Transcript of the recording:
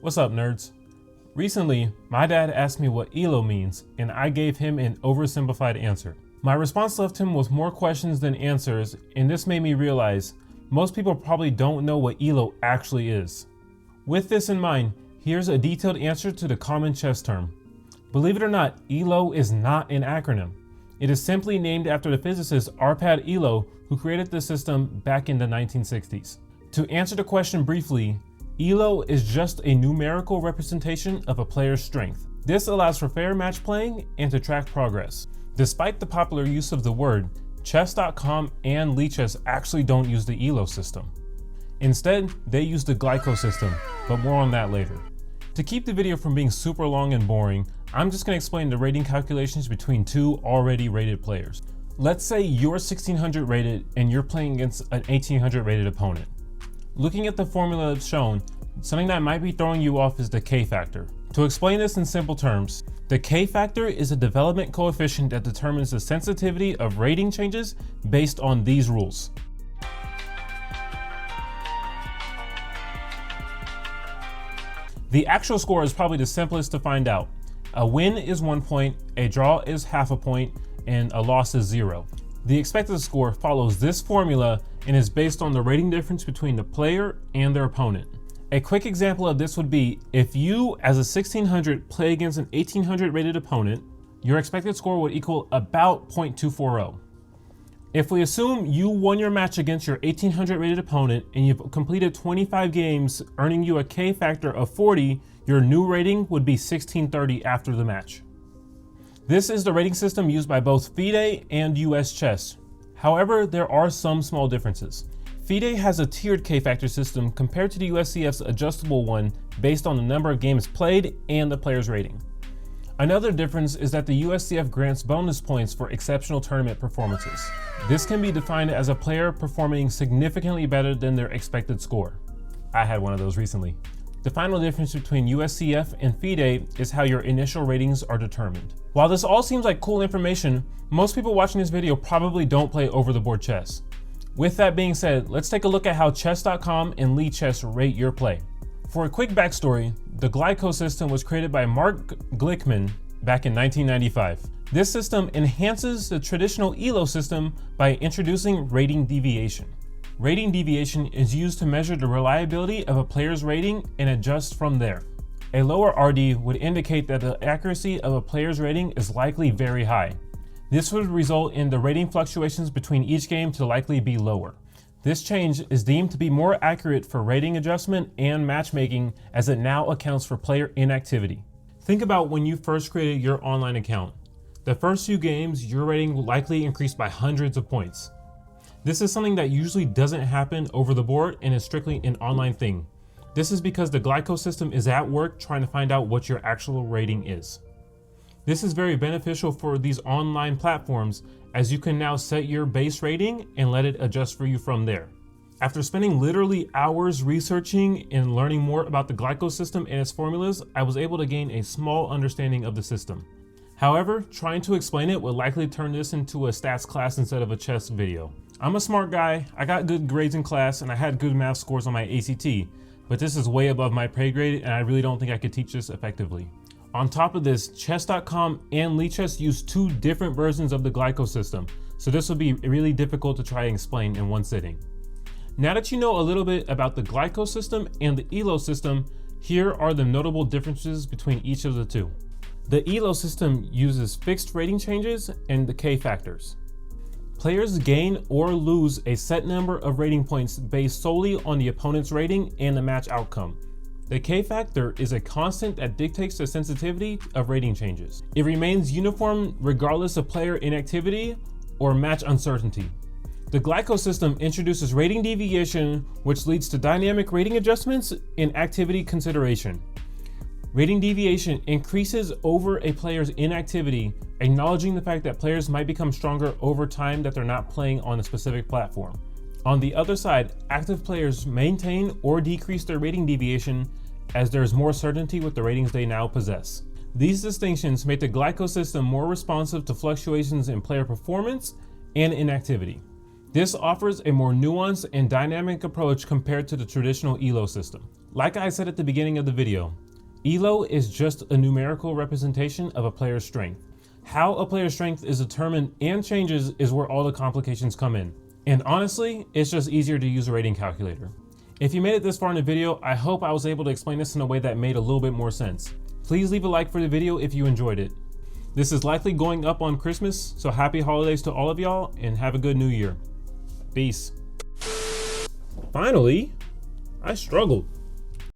What's up, nerds? Recently, my dad asked me what Elo means, and I gave him an oversimplified answer. My response left him with more questions than answers, and this made me realize most people probably don't know what Elo actually is. With this in mind, here's a detailed answer to the common chess term. Believe it or not, Elo is not an acronym. It is simply named after the physicist Arpad Elo, who created the system back in the 1960s. To answer the question briefly, Elo is just a numerical representation of a player's strength. This allows for fair match playing and to track progress. Despite the popular use of the word, Chesscom and Lichess actually don't use the Elo system. Instead, they use the Glyco system, but more on that later. To keep the video from being super long and boring, I'm just going to explain the rating calculations between two already rated players. Let's say you're 1600 rated and you're playing against an 1800 rated opponent. Looking at the formula shown, something that might be throwing you off is the K factor. To explain this in simple terms, the K factor is a development coefficient that determines the sensitivity of rating changes based on these rules. The actual score is probably the simplest to find out. A win is 1 point, a draw is half a point, and a loss is 0. The expected score follows this formula and is based on the rating difference between the player and their opponent. A quick example of this would be if you, as a 1600, play against an 1800 rated opponent, your expected score would equal about 0.240. If we assume you won your match against your 1800 rated opponent and you've completed 25 games, earning you a K factor of 40, your new rating would be 1630 after the match. This is the rating system used by both FIDE and US Chess. However, there are some small differences. FIDE has a tiered K-factor system compared to the USCF's adjustable one based on the number of games played and the player's rating. Another difference is that the USCF grants bonus points for exceptional tournament performances. This can be defined as a player performing significantly better than their expected score. I had one of those recently. The final difference between USCF and FIDE is how your initial ratings are determined. While this all seems like cool information, most people watching this video probably don't play over-the-board chess. With that being said, let's take a look at how Chess.com and Lichess rate your play. For a quick backstory, the Glyco system was created by Mark Glickman back in 1995. This system enhances the traditional Elo system by introducing rating deviation. Rating deviation is used to measure the reliability of a player's rating and adjust from there. A lower RD would indicate that the accuracy of a player's rating is likely very high. This would result in the rating fluctuations between each game to likely be lower. This change is deemed to be more accurate for rating adjustment and matchmaking as it now accounts for player inactivity. Think about when you first created your online account. The first few games, your rating will likely increase by hundreds of points. This is something that usually doesn't happen over the board and is strictly an online thing. This is because the Glyco system is at work trying to find out what your actual rating is. This is very beneficial for these online platforms as you can now set your base rating and let it adjust for you from there. After spending literally hours researching and learning more about the Glyco system and its formulas, I was able to gain a small understanding of the system. However, trying to explain it would likely turn this into a stats class instead of a chess video. I'm a smart guy, I got good grades in class, and I had good math scores on my ACT, but this is way above my pay grade and I really don't think I could teach this effectively. On top of this, Chess.com and Lichess use two different versions of the Glyco system, so this will be really difficult to try and explain in one sitting. Now that you know a little bit about the Glyco system and the Elo system, here are the notable differences between each of the two. The Elo system uses fixed rating changes and the K factors. Players gain or lose a set number of rating points based solely on the opponent's rating and the match outcome. The K factor is a constant that dictates the sensitivity of rating changes. It remains uniform regardless of player inactivity or match uncertainty. The Glyco system introduces rating deviation, which leads to dynamic rating adjustments and activity consideration. Rating deviation increases over a player's inactivity, acknowledging the fact that players might become stronger over time that they're not playing on a specific platform. On the other side, active players maintain or decrease their rating deviation as there is more certainty with the ratings they now possess. These distinctions make the Glyco system more responsive to fluctuations in player performance and inactivity. This offers a more nuanced and dynamic approach compared to the traditional Elo system. Like I said at the beginning of the video, Elo is just a numerical representation of a player's strength. How a player's strength is determined and changes is where all the complications come in. And honestly, it's just easier to use a rating calculator. If you made it this far in the video, I hope I was able to explain this in a way that made a little bit more sense. Please leave a like for the video if you enjoyed it. This is likely going up on Christmas, so happy holidays to all of y'all and have a good new year. Peace. Finally, I struggled.